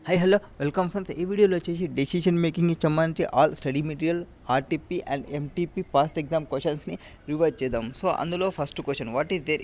High hello welcome friends. ఈ వీడియోలో వచ్చేసి డెసిషన్ మేకింగ్కి సంబంధించి all study material RTP and MTP past exam క్వశ్చన్స్ని రివైజ్ చేద్దాం. సో అందులో first question what is there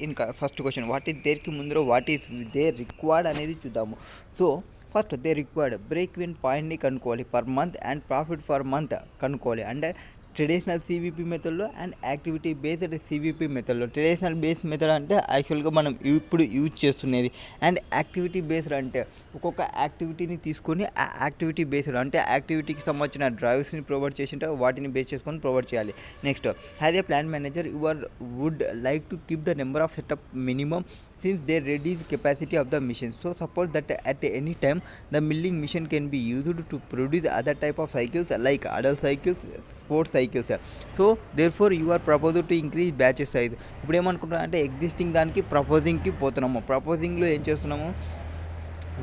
what is దేర్కి ముందు వాట్ ఈస్ దేర్ రిక్వైర్డ్ అనేది చూద్దాము. So first the required break even పాయింట్ని కనుక్కోవాలి, per month and profit for month కనుక్కోవాలి. అంటే ట్రెడిషనల్ సివిపి మెథడ్లో అండ్ యాక్టివిటీ బేస్డ్ సివిపి మెథడ్లో. ట్రెడిషనల్ బేస్డ్ మెథడ్ అంటే యాక్చువల్గా మనం ఇప్పుడు యూజ్ చేస్తున్నది, అండ్ యాక్టివిటీ బేస్డ్ అంటే ఒక్కొక్క యాక్టివిటీని తీసుకొని ఆ యాక్టివిటీ బేస్డ్ అంటే యాక్టివిటీకి సంబంధించిన డ్రైవ్స్ని ప్రొవైడ్ చేసింటే వాటిని బేస్ చేసుకొని ప్రొవైడ్ చేయాలి. Next, as a plan manager your would like to keep the number of setup minimum since they reduce capacity of the machine. So suppose that at any time the milling machine can be used to produce other type of cycles like adult cycles, sports cycles. So therefore you are proposed to increase batch size. ఇప్పుడు ఏమనుకుంటున్నా అంటే existing దానికి ప్రపోజింగ్కి పోతున్నాము. ప్రపోజింగ్లో ఏం చేస్తున్నాము,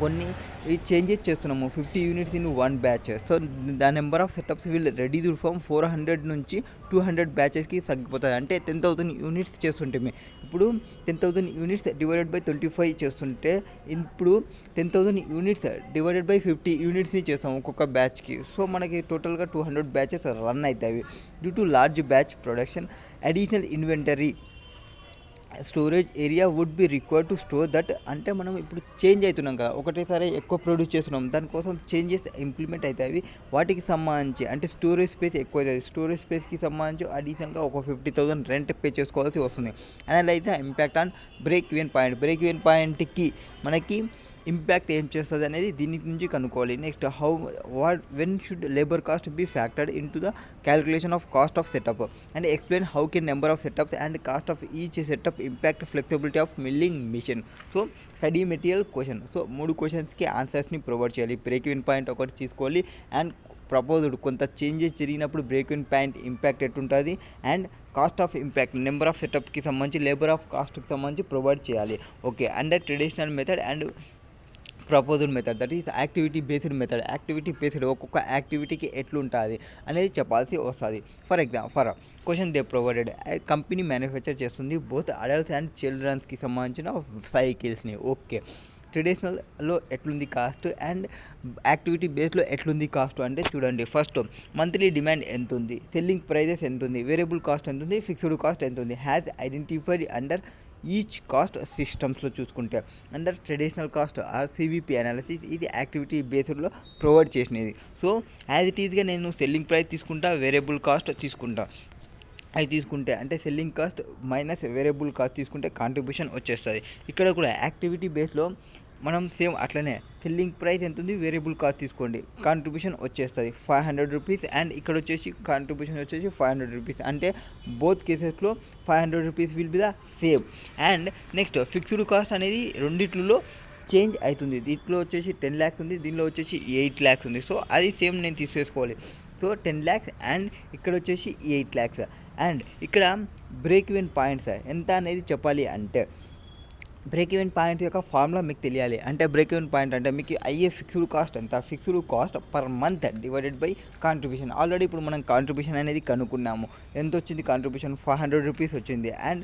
కొన్ని changes చేస్తున్నాము. 50 units in one batch. So the number of setups will reduce from 400 నుంచి 200 బ్యాచెస్కి తగ్గిపోతుంది. అంటే 10,000 యూనిట్స్ చేస్తుంటే ఇప్పుడు 10,000 యూనిట్స్ డివైడెడ్ బై 25 చేస్తుంటే ఇప్పుడు 10,000 యూనిట్స్ డివైడెడ్ బై 50 యూనిట్స్ని చేస్తాము ఒక్కొక్క బ్యాచ్కి. సో మనకి టోటల్గా 200 బ్యాచెస్ రన్ అవుతాయి. Due to large batch production additional inventory storage area would be required to store that. అంటే మనం ఇప్పుడు చేంజ్ అవుతున్నాం కదా, ఒకటేసారి ఎక్కువ ప్రొడ్యూస్ చేస్తున్నాం, దానికోసం చేంజెస్ ఇంప్లిమెంట్ అవుతాయి. వాటికి సంబంధించి అంటే స్టోరేజ్ స్పేస్ ఎక్కువ అవుతుంది. స్టోరేజ్ స్పేస్కి సంబంధించి అడిషనల్గా ఒక 50,000 రెంట్ పే చేసుకోవాల్సి వస్తుంది. Analyse the impact on break even point. Break even పాయింట్కి మనకి ఇంపాక్ట్ ఏం చేస్తుంది అనేది దీని నుంచి కనుక్కోవాలి. Next, when should labour cost be factored into the calculation of cost of setup and explain how can number of setups and cost of each setup impact flexibility of milling machine. So study material question. So 3 క్వశ్చన్స్కి ఆన్సర్స్ని provide చేయాలి. Break even point ఒకటి తీసుకోవాలి, and proposed కొంత changes జరిగినప్పుడు break even point impact ఎట్టుంటుంది, and cost of impact number of సెటప్కి సంబంధించి లేబర్ ఆఫ్ కాస్ట్కి సంబంధించి ప్రొవైడ్ చేయాలి. Okay, and traditional method and proposal method, that is activity based method. Activity based ఒక్కొక్క యాక్టివిటీకి ఎట్లుంటుంది అనేది చెప్పాల్సి వస్తుంది. For question they provided company manufacture చేస్తుంది బోత్ అడల్ట్స్ అండ్ చిల్డ్రన్స్కి సంబంధించిన సైకిల్స్ని. ఓకే, ట్రెడిషనల్లో ఎట్లుంది కాస్ట్ అండ్ యాక్టివిటీ బేస్లో ఎట్లుంది కాస్ట్ అంటే చూడండి. ఫస్ట్, మంత్లీ డిమాండ్ ఎంత ఉంది, సెల్లింగ్ ప్రైజెస్ ఎంత ఉంది, వేరియబుల్ కాస్ట్ ఎంత ఉంది, ఫిక్స్డ్ కాస్ట్ ఎంత ఉంది, has identified under each cost సిస్టమ్స్లో చూసుకుంటే. Under traditional cost or CVP analysis ఇది యాక్టివిటీ బేస్డ్లో ప్రొవైడ్ చేసినది. సో యాజ్ ఇట్ ఈజ్గా నేను సెల్లింగ్ ప్రైస్ తీసుకుంటా, వేరియబుల్ కాస్ట్ తీసుకుంటా. అవి తీసుకుంటే అంటే selling cost minus variable cost తీసుకుంటే కాంట్రిబ్యూషన్ వచ్చేస్తుంది. ఇక్కడ కూడా యాక్టివిటీ బేస్లో మనం సేమ్ అట్లనే సెల్లింగ్ ప్రైస్ ఎంత ఉంది, వేరియబుల్ కాస్ట్ తీసుకోండి, కాంట్రిబ్యూషన్ వచ్చేస్తుంది 500 రూపీస్, అండ్ ఇక్కడ వచ్చేసి కాంట్రిబ్యూషన్ వచ్చేసి 500 రూపీస్. అంటే బోత్ కేసెస్లో 500 rupees will be the same. And next, fixed cost అనేది రెండిట్లో చేంజ్ అవుతుంది. దీంట్లో వచ్చేసి 10 lakhs ఉంది, దీనిలో వచ్చేసి 8 lakhs ఉంది. సో అది సేమ్ నేను తీసేసుకోవాలి. సో 10 lakhs అండ్ ఇక్కడ వచ్చేసి 8 lakhs. అండ్ ఇక్కడ బ్రేక్ ఈవెన్ పాయింట్స్ ఎంత అనేది చెప్పాలి అంటే బ్రేక్ ఈవెన్ పాయింట్ యొక్క ఫార్ములా మీకు తెలియాలి. అంటే బ్రేక్ ఈవెన్ పాయింట్ అంటే మీకు అయ్యే ఫిక్స్డ్ కాస్ట్ ఎంత, fixed cost per month divided by contribution. Already ఇప్పుడు మనం కాంట్రిబ్యూషన్ అనేది కనుక్కున్నాము. ఎంత వచ్చింది కాంట్రిబ్యూషన్, 500 రూపీస్ వచ్చింది. అండ్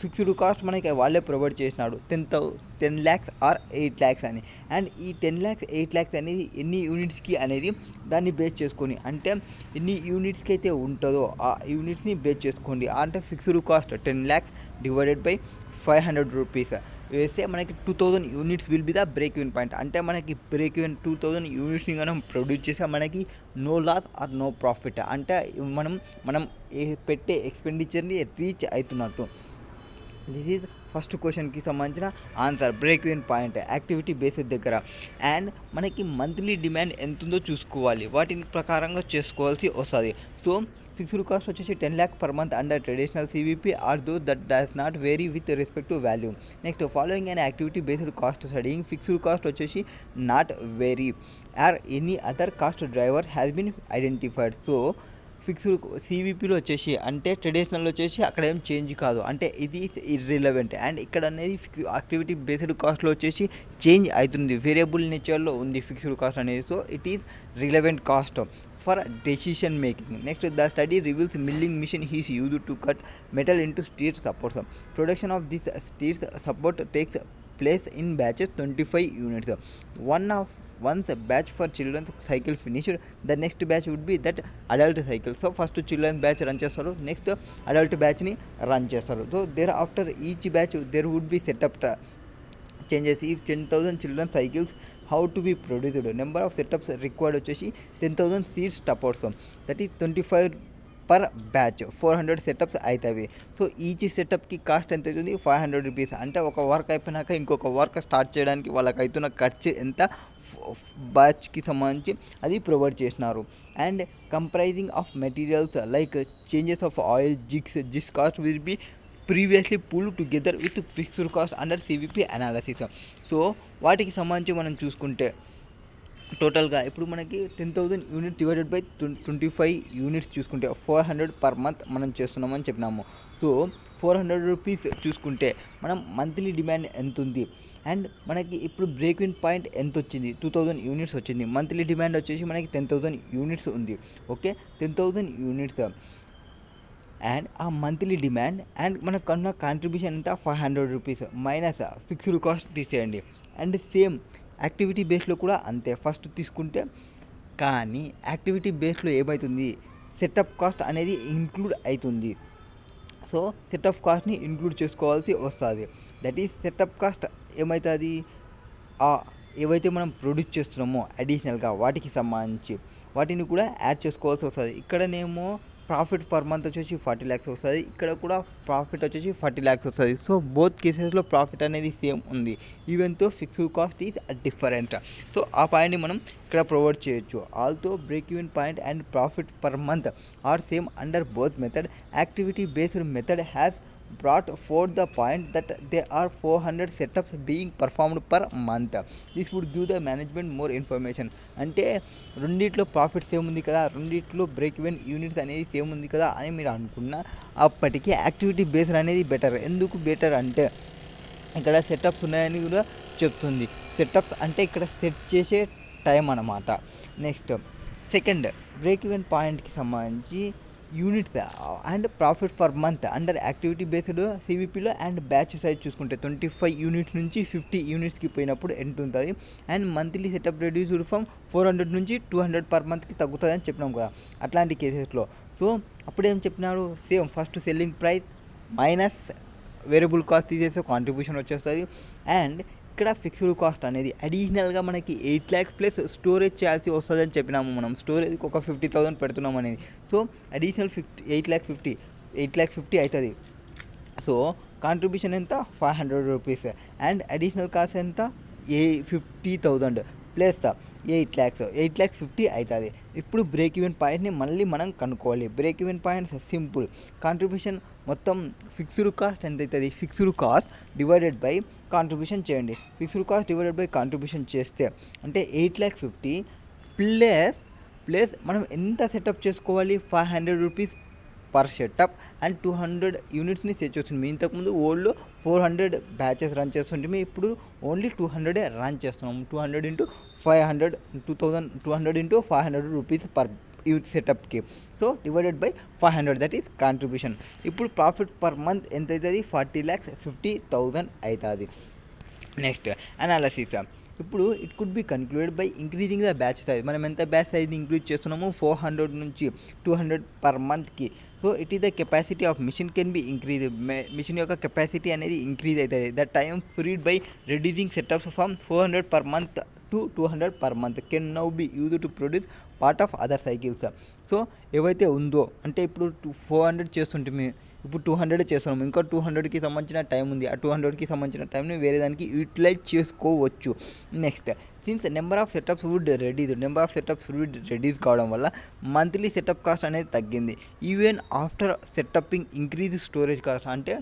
ఫిక్స్డ్ కాస్ట్ మనకి వాళ్ళే ప్రొవైడ్ చేసినాడు 10 lakhs ఆర్ 8 lakhs అని. అండ్ ఈ 10 lakhs 8 lakhs అనేది ఎన్ని యూనిట్స్కి అనేది దాన్ని బేస్ చేసుకొని, అంటే ఎన్ని యూనిట్స్కి అయితే ఉంటుందో ఆ యూనిట్స్ని బేస్ చేసుకోండి. అంటే fixed cost 10 lakhs divided by 500 rupees వేస్తే మనకి 2000 units will be the break even point. అంటే మనకి బ్రేక్ ఈవెన్ 2000 యూనిట్స్ని మనం ప్రొడ్యూస్ చేస్తే మనకి no loss or no profit. అంటే మనం పెట్టే ఎక్స్పెండిచర్ని రీచ్ అవుతున్నట్టు. దిస్ ఈజ్ ఫస్ట్ క్వశ్చన్కి సంబంధించిన answer, break even point activity basis దగ్గర. అండ్ మనకి మంత్లీ డిమాండ్ ఎంత ఉందో చూసుకోవాలి, వాటిని ప్రకారంగా చేసుకోవాల్సి వస్తుంది. సో ఫిక్స్డ్ కాస్ట్ వచ్చేసి 10 lakhs per month under traditional CVP are though that does not vary with respect to value. Next, following and activity based cost studying fixed cost వచ్చేసి not vary or any other cost driver has been identified. So fixed సివిపిలో వచ్చేసి అంటే ట్రెడిషనల్లో వచ్చేసి అక్కడ ఏం change కాదు, అంటే ఇది ఇర్రిలవెంట్. అండ్ ఇక్కడ అనేది యాక్టివిటీ బేస్డ్ కాస్ట్లో వచ్చేసి చేంజ్ అవుతుంది, వేరియబుల్ నేచర్లో ఉంది ఫిక్స్డ్ కాస్ట్ అనేది. So it is relevant cost for decision making. Next, the study reveals milling machine is used to cut metal into steel supports. Production of this steel support takes place in batches 25 units. One of once a batch for children's cycle finished, the next batch would be that adult cycle. So first children's batch run చేస్తారు, next adult బ్యాచ్ని run చేస్తారు. So there after each batch there would be setup changes. ఈ 10,000 children cycles how to be produced, number of setups required వచ్చేసి 10,000 seats టపౌట్స్, that is 25 per batch, 400 setups అవుతాయి. So each సెటప్కి cost ఎంత అవుతుంది, 500 rupees. అంటే ఒక వర్క్ అయిపోయినాక ఇంకొక వర్క్ స్టార్ట్ చేయడానికి వాళ్ళకి అవుతున్న ఖర్చు ఎంత, బ్యాచ్కి సంబంధించి అది ప్రొవైడ్ చేసినారు. And comprising of materials like changes of oil, this cost will be previously pull together with fixed cost under CVP analysis. So వాటికి సంబంధించి మనం చూసుకుంటే టోటల్గా ఇప్పుడు మనకి 10,000 యూనిట్ డివైడెడ్ బై 25 యూనిట్స్ చూసుకుంటే 400 పర్ మంత్ మనం చేస్తున్నామని చెప్పినాము. సో 400 రూపీస్ చూసుకుంటే మనం మంత్లీ డిమాండ్ ఎంత ఉంది, అండ్ మనకి ఇప్పుడు బ్రేక్ ఇన్ పాయింట్ ఎంత వచ్చింది, 2,000 యూనిట్స్ వచ్చింది. మంత్లీ డిమాండ్ వచ్చేసి మనకి 10,000 యూనిట్స్ ఉంది. ఓకే, 10,000 యూనిట్స్ అండ్ ఆ మంత్లీ డిమాండ్ అండ్ మనకు కన్నా కాంట్రిబ్యూషన్ ఎంత, 500 రూపీస్ మైనస్ ఫిక్స్డ్ కాస్ట్ తీసేయండి. అండ్ సేమ్ యాక్టివిటీ బేస్లో కూడా అంతే ఫస్ట్ తీసుకుంటే. కానీ యాక్టివిటీ బేస్లో ఏమవుతుంది, సెటప్ కాస్ట్ అనేది ఇంక్లూడ్ అవుతుంది. సో సెటప్ కాస్ట్ని ఇంక్లూడ్ చేసుకోవాల్సి వస్తుంది. దట్ ఈస్ సెటప్ కాస్ట్ ఏమవుతుంది, ఏవైతే మనం ప్రొడ్యూస్ చేస్తున్నామో అడిషనల్గా వాటికి సంబంధించి వాటిని కూడా యాడ్ చేసుకోవాల్సి వస్తుంది. ఇక్కడనేమో ప్రాఫిట్ పర్ మంత్ వచ్చేసి 40 lakhs వస్తుంది, ఇక్కడ కూడా ప్రాఫిట్ వచ్చేసి 40 lakhs వస్తుంది. సో బోత్ కేసెస్లో ప్రాఫిట్ అనేది సేమ్ ఉంది, even though fixed cost is different. So ఆ పాయింట్ని మనం ఇక్కడ ప్రొవైడ్ చేయొచ్చు. Although break even point and profit per month are same under both method. Activity based method has brought forth the point that there are 400 setups being performed per month. This would give the management more information. అంటే రెండిట్లో profit same ఉంది కదా, రెండిట్లో break even units అనేది same ఉంది కదా అని మీరు అనుకున్న అప్పటికి యాక్టివిటీ బేస్డ్ అనేది బెటర్. ఎందుకు బెటర్ అంటే ఇక్కడ సెటప్స్ ఉన్నాయని కూడా చెప్తుంది. సెటప్స్ అంటే ఇక్కడ సెట్ చేసే టైం అన్నమాట. నెక్స్ట్ సెకండ్ బ్రేక్ ఈవెన్ పాయింట్కి సంబంధించి units and profit per month under activity based సివిపిలో అండ్ బ్యాచ్ సైజ్ చూసుకుంటే 25 యూనిట్స్ నుంచి 50 యూనిట్స్కి పోయినప్పుడు ఎంత ఉంటుంది. And monthly setup reduced from 400 నుంచి 200 పర్ మంత్కి తగ్గుతుంది అని చెప్పినాం కదా అట్లాంటి కేసెస్లో. సో అప్పుడు ఏం చెప్పినాడు, same first selling price minus variable cost తీసేస్తే కాంట్రిబ్యూషన్ వచ్చేస్తుంది. అండ్ ఇక్కడ ఫిక్స్డ్ కాస్ట్ అనేది అడిషనల్గా మనకి 8 lakhs ప్లస్ స్టోరేజ్ చేయాల్సి వస్తుంది అని చెప్పినాము. మనం స్టోరేజ్కి ఒక 50,000 పెడుతున్నాం అనేది. సో అడిషనల్ 8 lakh 50 అవుతుంది. సో కాంట్రిబ్యూషన్ ఎంత, 500 రూపీస్. అండ్ అడిషనల్ కాస్ట్ ఎంత, 50,000 ప్లస్ 8 lakhs 50 అవుతుంది. ఇప్పుడు బ్రేక్ ఈవెన్ పాయింట్ని మళ్ళీ మనం కనుక్కోవాలి. Break even points simple, contribution మొత్తం ఫిక్స్డ్ కాస్ట్ ఎంత అవుతుంది, fixed cost divided by contribution చేయండి. Fixed cost divided by contribution చేస్తే అంటే 8 lakh 50 ప్లస్ మనం ఎంత సెటప్ చేసుకోవాలి, 500 రూపీస్ పర్ సెటప్ అండ్ 200 యూనిట్స్ని సెట్ చేస్తుంది. ఇంతకుముందు ఓల్డ్లో 400 బ్యాచెస్ రన్ చేస్తుంటే ఇప్పుడు ఓన్లీ 200 రన్ చేస్తున్నాము. 200 ఇంటూ 500 2200 ఇంటూ 500 రూపీస్ పర్ సెటప్కి. So divided by 500 that is contribution. ఇప్పుడు ప్రాఫిట్ పర్ మంత్ ఎంత అవుతుంది, 40,50,000 అవుతుంది. Next analysis. ఇప్పుడు it could be concluded by increasing the batch size. మనం ఎంత బ్యాచ్ సైజ్ ఇంక్రీజ్ చేస్తున్నాము, 400 నుంచి 200 పర్ మంత్కి. So it is the capacity of machine can be increase. Machine యొక్క కెపాసిటీ అనేది ఇంక్రీజ్ అవుతుంది. The time freed by reducing setups from 400 per month to 200 per month can now be used to produce part of other cycles. So ఏవైతే ఉందో అంటే ఇప్పుడు 400 చేస్తుంటే ఇప్పుడు 200 చేస్తున్నాము, ఇంకా 200కి సంబంధించిన టైం ఉంది. ఆ 200కి సంబంధించిన టైంని వేరే దానికి యూటిలైజ్ చేసుకోవచ్చు. Next since number of setups would reduce కావడం వల్ల మంత్లీ సెటప్ కాస్ట్ అనేది తగ్గింది. Even after setupping increase storage cost. అంటే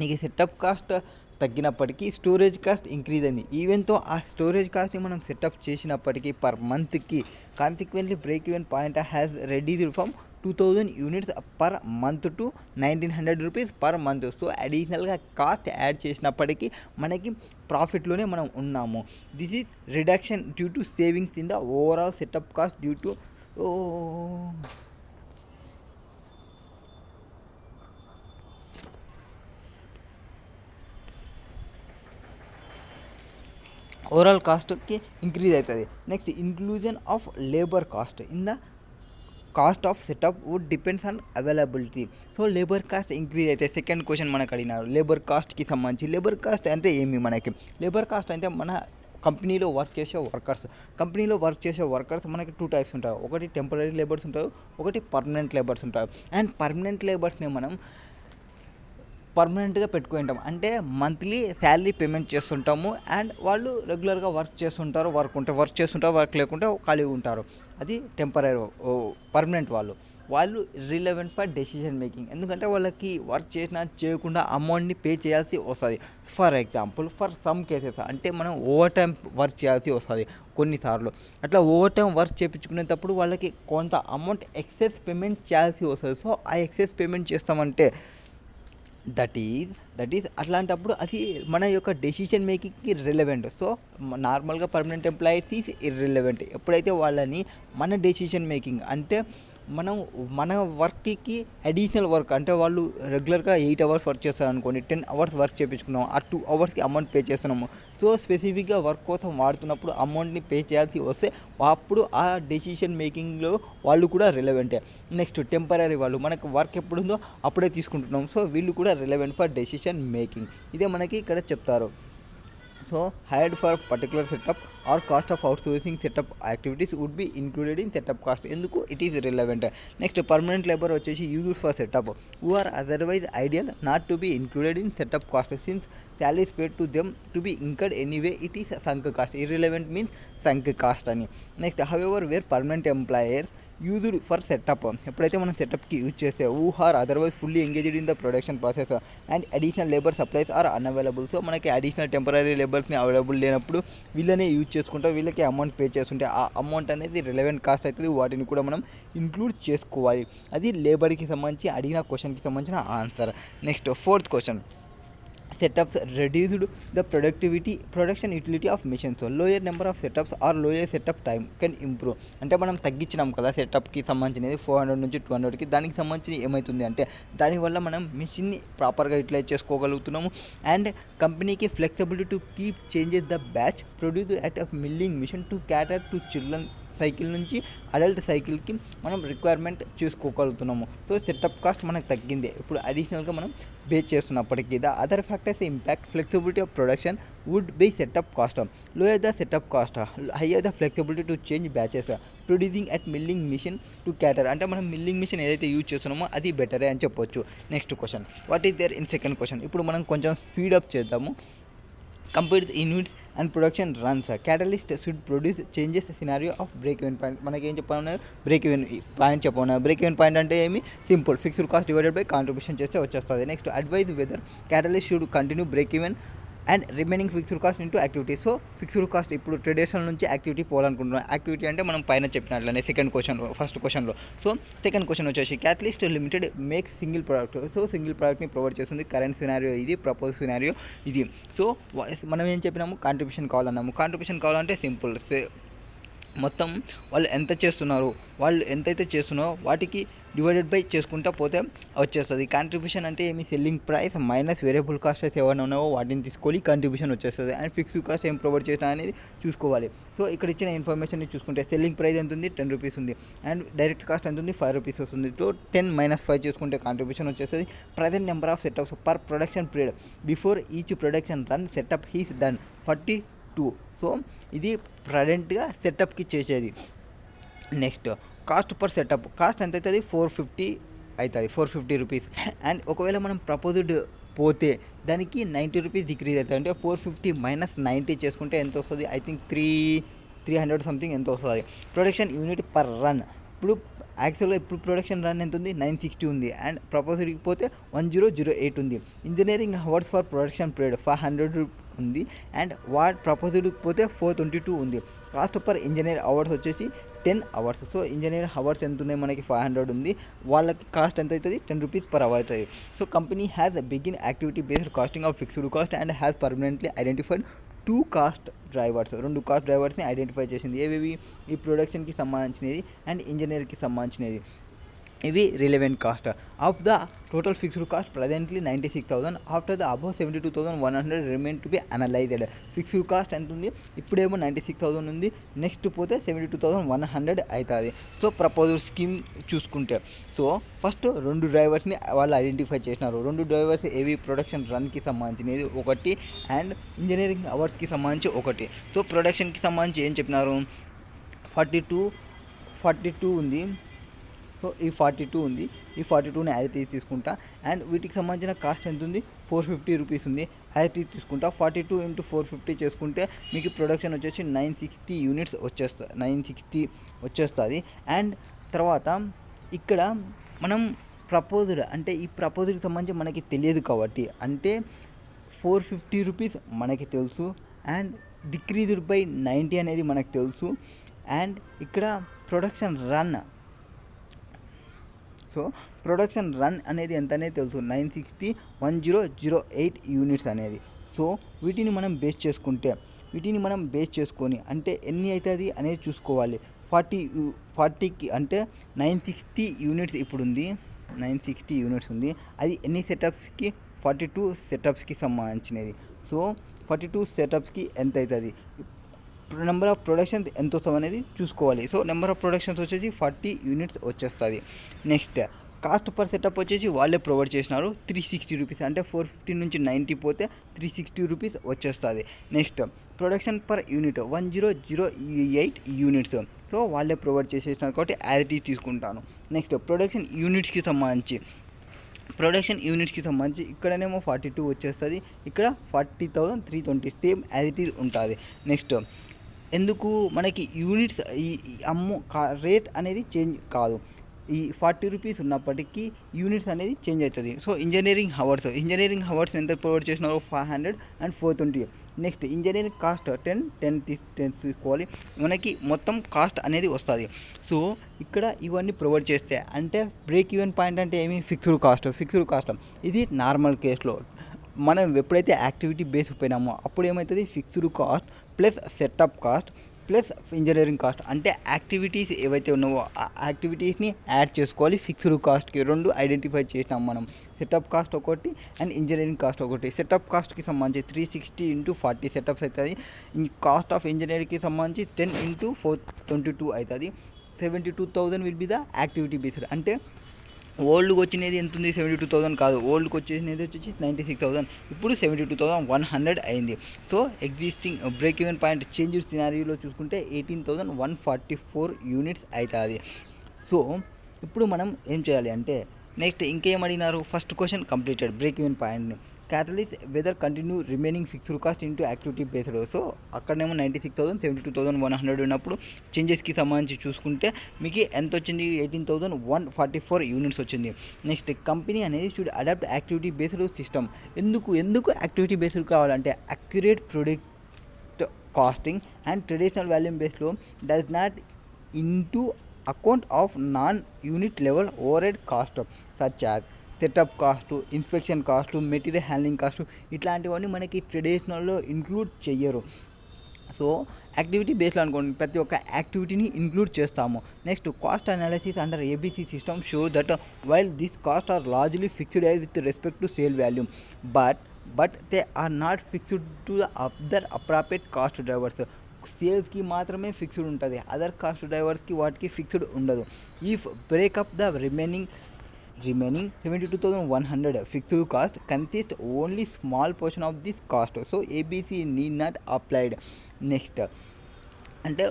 నీకు సెటప్ కాస్ట్ తగ్గినప్పటికీ స్టోరేజ్ కాస్ట్ ఇంక్రీజ్ అయింది. ఈవెన్తో ఆ స్టోరేజ్ కాస్ట్ని మనం సెటప్ చేసినప్పటికీ పర్ మంత్కి consequently break even point has reduced from 2000 units per month to 1900 rupees per month. So అడిషనల్గా కాస్ట్ యాడ్ చేసినప్పటికీ మనకి ప్రాఫిట్లోనే మనం ఉన్నాము. This is reduction due to savings in the overall setup cost due to overall కాస్ట్కి increase అవుతుంది. Next inclusion of labour cost in the cost of setup would depends on availability. So labour cost increase అయితే second question మనకు అడిగినారు labour కాస్ట్కి సంబంధించి. Labour cost అంటే ఏమి మనకి? లేబర్ కాస్ట్ అంటే మన కంపెనీలో వర్క్ చేసే వర్కర్స్ మనకి 2 టైప్స్ ఉంటారు. ఒకటి టెంపరీ లేబర్స్ ఉంటారు, ఒకటి పర్మనెంట్ లేబర్స్ ఉంటారు. అండ్ పర్మనెంట్ లేబర్స్ని మనం పర్మనెంట్గా పెట్టుకుంటాం, అంటే మంత్లీ శాలరీ పేమెంట్ చేస్తుంటాము. అండ్ వాళ్ళు రెగ్యులర్గా వర్క్ చేస్తుంటారు, వర్క్ లేకుంటే ఖాళీగా ఉంటారు. అది టెంపరీ. పర్మనెంట్ వాళ్ళు రిలవెంట్ ఫర్ డెసిషన్ మేకింగ్, ఎందుకంటే వాళ్ళకి వర్క్ చేసినా చేయకుండా అమౌంట్ని పే చేయాల్సి వస్తుంది. For example, for some cases అంటే మనం ఓవర్ టైం వర్క్ చేయాల్సి వస్తుంది కొన్నిసార్లు. అట్లా ఓవర్ టైం వర్క్ చేయించుకునేటప్పుడు వాళ్ళకి కొంత అమౌంట్ ఎక్సెస్ పేమెంట్ చేయాల్సి వస్తుంది. సో ఆ ఎక్సెస్ పేమెంట్ చేస్తామంటే దట్ ఈజ్ అట్లాంటప్పుడు అది మన యొక్క డెసిషన్ మేకింగ్కి రిలవెంట్. సో నార్మల్గా పర్మనెంట్ ఎంప్లాయీస్ ఈజ్ ఇర్రిలవెంట్. ఎప్పుడైతే వాళ్ళని మన డెసిషన్ మేకింగ్ అంటే మన వర్క్కి అడిషనల్ వర్క్, అంటే వాళ్ళు రెగ్యులర్గా 8 అవర్స్ వర్క్ చేస్తారు అనుకోండి, 10 అవర్స్ వర్క్ చేయించుకున్నాము, ఆ 2 అవర్స్కి అమౌంట్ పే చేస్తున్నాము. సో స్పెసిఫిక్గా వర్క్ కోసం వాడుతున్నప్పుడు అమౌంట్ని పే చేయాల్సి వస్తే అప్పుడు ఆ డెసిషన్ మేకింగ్లో వాళ్ళు కూడా రిలవెంటే. నెక్స్ట్ టెంపరీ వాళ్ళు మనకు వర్క్ ఎప్పుడుందో అప్పుడే తీసుకుంటున్నాం, సో వీళ్ళు కూడా రిలవెంట్ ఫర్ డెసిషన్ మేకింగ్. ఇదే మనకి ఇక్కడ చెప్తారు. So hired for particular setup or cost of outsourcing setup activities would be included in setup cost. ఎందుకు? It is relevant. Next permanent labour వచ్చేసి used for setup who are otherwise ideal not to be included in setup cost since salaries paid to them to be incurred anyway. It is sunk cost. Irrelevant means sunk cost అని. Next however where permanent employers used for setup, ఎప్పుడైతే మనం సెటప్కి use చేస్తే who are otherwise fully engaged in the production process and additional labor supplies are unavailable. So మనకి additional temporary లేబర్స్ని available లేనప్పుడు వీళ్ళనే use చేసుకుంటాం, వీళ్ళకి amount pay చేస్తుంటే ఆ అమౌంట్ అనేది రిలవెంట్ కాస్ట్ అవుతుంది. వాటిని కూడా మనం ఇంక్లూడ్ చేసుకోవాలి. అది లేబర్కి సంబంధించి అడిగిన క్వశ్చన్కి సంబంధించిన answer. Next fourth question, setups reduced the production utility of machines. So lower number of setups or lower setup time can improve. అంటే మనం తగ్గించినాం కదా సెటప్కి సంబంధించినది 400 నుంచి 200కి, దానికి సంబంధించి ఏమవుతుంది అంటే దానివల్ల మనం మిషన్ని ప్రాపర్గా యూటిలైజ్ చేసుకోగలుగుతున్నాము. అండ్ కంపెనీకి flexibility to keep changes the batch produced at a milling machine to cater to children cycle నుంచి అడల్ట్ సైకిల్కి మనం రిక్వైర్మెంట్ చూసుకోగలుగుతున్నాము. సో సెటప్ కాస్ట్ మనకు తగ్గింది. ఇప్పుడు అడిషనల్గా మనం పే చేస్తున్నప్పటికీ the other factors impact flexibility of production would by setup cost. Lower the setup cost higher the flexibility to change batches producing at milling machine to cater. అంటే మనం milling machine ఏదైతే use చేస్తున్నామో అది బెటరే అని చెప్పొచ్చు. Next question, what is there in second question. ఇప్పుడు మనం కొంచెం స్పీడప్ చేద్దాము. Compare the units and production runs. Catalyst should produce changes scenario of break-even point. మనకి ఏం చెప్పాను? బ్రేక్-ఈవెన్ పాయింట్ చెప్పాను. బ్రేక్-ఈవెన్ పాయింట్ అంటే ఏమి? Simple, fixed cost divided by contribution చేస్తే వచ్చేస్తుంది. Next advise whether catalyst should continue break-even and remaining fixed cost into activity. So fixed cost ఇప్పుడు traditional నుంచి యాక్టివిటీ పోవాలనుకుంటున్నాం. యాక్టివిటీ అంటే మనం పైన చెప్పినట్లనే ఫస్ట్ క్వశ్చన్లో. సో సెకండ్ క్వశ్చన్ వచ్చేసి catalyst limited makes single product. So single ప్రోడక్ట్ని ప్రొవైడ్ చేస్తుంది. కరెంట్ సినారియో ఇది, ప్రపోజ్ సినారియో ఇది. సో మనం ఏం చెప్పినాము? కాంట్రిబ్యూషన్ కావాలన్నాము. కాంట్రిబ్యూషన్ కావాలంటే సింపుల్, మొత్తం వాళ్ళు ఎంతైతే చేస్తున్నారో వాటికి డివైడెడ్ బై చేసుకుంటా పోతే వచ్చేస్తుంది. కాంట్రిబ్యూషన్ అంటే ఏమి? Selling price minus variable cost ఏమైనా ఉన్నావో వాటిని తీసుకోవాలి, కాంట్రిబ్యూషన్ వచ్చేస్తుంది. అండ్ ఫిక్స్డ్ కాస్ట్ ఏం ప్రొవైడ్ చేసినా అనేది చూసుకోవాలి. సో ఇక్కడ ఇచ్చిన ఇన్ఫర్మేషన్ని చూసుకుంటే సెల్లింగ్ ప్రైస్ ఎంత ఉంది? 10 రూపీస్ ఉంది. అండ్ డైరెక్ట్ కాస్ట్ ఎంత ఉంది? 5 రూపీస్ వస్తుంది. సో 10 - 5 చేసుకుంటే కాంట్రిబ్యూషన్ వచ్చేస్తుంది. Present number of setups per production period before each production run setup he's done 42. So ఇది ప్రజెంట్గా సెటప్కి చేసేది. Next cost per setup, cost ఎంత అవుతుంది? 450 అవుతుంది, 450 రూపీస్. అండ్ ఒకవేళ మనం ప్రపోజ్డ్ పోతే దానికి 90 రూపీస్ డిక్రీజ్ అవుతుంది. అంటే 450 - 90 చేసుకుంటే ఎంత వస్తుంది? ఐ థింక్ 300 సంథింగ్ ఎంత వస్తుంది. ప్రొడక్షన్ యూనిట్ పర్ రన్, ఇప్పుడు యాక్చువల్గా ఇప్పుడు ప్రొడక్షన్ రన్ ఎంత ఉంది? 960 ఉంది. అండ్ ప్రపోజ్డ్కి పోతే 1008 ఉంది. Engineering hours for production period 500 ఉంది. అండ్ ప్రపోజ్డ్కి పోతే 422 ఉంది. కాస్ట్ పర్ ఇంజనీర్ అవర్స్ వచ్చేసి 10 అవర్స్. సో ఇంజనీర్ అవర్స్ ఎంత ఉన్నాయి? మనకి 500 ఉంది. వాళ్ళకి కాస్ట్ ఎంత అవుతుంది? 10 రూపీస్ పర్ అవర్ అవుతుంది. So company has begin activity based costing of fixed cost and has permanently identified 2 cost drivers, 2 cost డ్రైవర్స్ని ఐడెంటిఫై చేసింది. ఏవేవి? ఈ ప్రొడక్షన్కి సంబంధించినది అండ్ ఇంజనీర్కి సంబంధించినది. ఇవి relevant cost of the total fixed cost presently 96,000 after the above 72,100 remain to be analysed. Fixed cost ఎంత ఉంది, ఇప్పుడేమో 96,000 ఉంది, నెక్స్ట్ పోతే 72,100 అవుతుంది. సో ప్రపోజల్ స్కీమ్ చూసుకుంటే సో ఫస్ట్ 2 డ్రైవర్స్ని వాళ్ళు ఐడెంటిఫై చేసినారు. 2 డ్రైవర్స్ ఏవి ప్రొడక్షన్ రన్కి సంబంధించినది ఒకటి అండ్ ఇంజనీరింగ్ అవర్స్కి సంబంధించి ఒకటి. సో ప్రొడక్షన్కి సంబంధించి ఏం చెప్పినారు, 42 ఉంది. సో ఈ 42 ఉంది, ఈ 42ని యాజ్ ఇట్ తీసుకుంటా అండ్ వీటికి సంబంధించిన కాస్ట్ ఎంత ఉంది, 450 రూపీస్ ఉంది, యాజ్ ఇట్ తీసుకుంటా. 42 × 450 చేసుకుంటే మీకు ప్రొడక్షన్ వచ్చేసి 960 యూనిట్స్ వచ్చేస్తుంది. అండ్ తర్వాత ఇక్కడ మనం ప్రపోజ్డ్ అంటే ఈ ప్రపోజ్డ్కి సంబంధించి మనకి తెలియదు కాబట్టి అంటే 450 రూపీస్ మనకి తెలుసు అండ్ డిక్రీజ్డ్ బై 90 అనేది మనకు తెలుసు అండ్ ఇక్కడ ప్రొడక్షన్ రన్ అనేది ఎంత అనేది తెలుసు, 960,1008 యూనిట్స్ అనేది. సో వీటిని మనం బేస్ చేసుకొని అంటే ఎన్ని అవుతుంది అనేది చూసుకోవాలి. 40కి అంటే 960 యూనిట్స్ ఇప్పుడు ఉంది, 960 యూనిట్స్ ఉంది. అది ఎన్ని సెటప్స్కి, 42 సెటప్స్కి సంబంధించినది. సో 42 సెటప్స్కి ఎంత అవుతుంది, నెంబర్ ఆఫ్ ప్రొడక్షన్స్ ఎంత వస్తాం అనేది చూసుకోవాలి. సో నెంబర్ ఆఫ్ ప్రొడక్షన్స్ వచ్చేసి 40 యూనిట్స్ వచ్చేస్తుంది. నెక్స్ట్ కాస్ట్ పర్ సెటప్ వచ్చేసి వాళ్ళే ప్రొవైడ్ చేసినారు 360 రూపీస్, అంటే 450 నుంచి 90 పోతే 360 రూపీస్ వచ్చేస్తుంది. Next production per unit 1008 units, so వాళ్ళే ప్రొవైడ్ చేసేసినారు కాబట్టి యాజ్ ఇట్ ఈజ్ తీసుకుంటాను. నెక్స్ట్ ప్రొడక్షన్ యూనిట్స్కి సంబంధించి ఇక్కడనేమో 42 వచ్చేస్తుంది, ఇక్కడ 40,320 సేమ్ యాజ్ ఇట్ ఈజ్ ఉంటుంది. నెక్స్ట్ ఎందుకు మనకి యూనిట్స్ రేట్ అనేది చేంజ్ కాదు, ఈ 40 రూపీస్ ఉన్నప్పటికీ యూనిట్స్ అనేది చేంజ్ అవుతుంది. సో ఇంజనీరింగ్ హవర్స్ ఎంత ప్రొవైడ్ చేసినారో 500 అండ్ 420. నెక్స్ట్ ఇంజనీరింగ్ కాస్ట్ 10 తీసుకోవాలి, మనకి మొత్తం కాస్ట్ అనేది వస్తుంది. సో ఇక్కడ ఇవన్నీ ప్రొవైడ్ చేస్తే అంటే బ్రేక్ ఈవెన్ పాయింట్ అంటే ఏమి, ఫిక్స్డ్ కాస్ట్. ఇది నార్మల్ కేసులో మనం ఎప్పుడైతే యాక్టివిటీ బేస్ పోయినామో అప్పుడు ఏమవుతుంది, fixed cost plus setup cost plus engineering cost, అంటే యాక్టివిటీస్ ఏవైతే ఉన్నావో ఆ యాక్టివిటీస్ని యాడ్ చేసుకోవాలి ఫిక్స్డ్ కాస్ట్కి. 2 ఐడెంటిఫై చేసినాం మనం, సెటప్ కాస్ట్ ఒకటి అండ్ ఇంజనీరింగ్ కాస్ట్ ఒకటి. సెటప్ కాస్ట్కి సంబంధించి 360 × 40 సెటప్స్ అవుతుంది. కాస్ట్ ఆఫ్ ఇంజనీరింగ్కి సంబంధించి 10 × 422 అవుతుంది. 72,000 will be the activity based, అంటే ఓల్డ్కి వచ్చినది ఎంత ఉంది, 72,000 కాదు, ఓల్డ్కి వచ్చేసినది వచ్చేసి 96,000, ఇప్పుడు 72,100 అయింది. So existing break even point change సినారియోలో చూసుకుంటే 18,144 యూనిట్స్ అవుతుంది. సో ఇప్పుడు మనం ఏం చేయాలి అంటే నెక్స్ట్ ఇంకేం అడిగినారు, first question completed break even పాయింట్ని. Catalyst whether continue remaining fixed cost into activity based. So అక్కడనేమో 96,000 72,100 ఉన్నప్పుడు చేంజెస్కి సంబంధించి చూసుకుంటే మీకు ఎంత వచ్చింది, 18,144 యూనిట్స్ వచ్చింది. నెక్స్ట్ కంపెనీ అనేది should adapt activity based system. ఎందుకు యాక్టివిటీ బేస్డ్ కావాలంటే accurate product costing and traditional volume బేస్డ్లో does not into account of non unit level overhead cost such as setup cost, inspection cost, material handling cost, ఇట్లాంటివన్నీ మనకి ట్రెడిషనల్లో include చెయ్యరు. So activity బేస్లో అనుకోండి ప్రతి ఒక్క యాక్టివిటీని ఇంక్లూడ్ చేస్తాము. Next cost analysis under ABC system show that while this cost are largely fixed with respect to sale volume but they are not fixed to the other appropriate cost drivers. సేల్స్కి మాత్రమే fixed ఉంటుంది, other cost డ్రైవర్స్కి వాటికి fixed ఉండదు. If breakup the remaining 72,100 fixed cost consists only small portion of this cost, so ABC need not applied. Next అంటే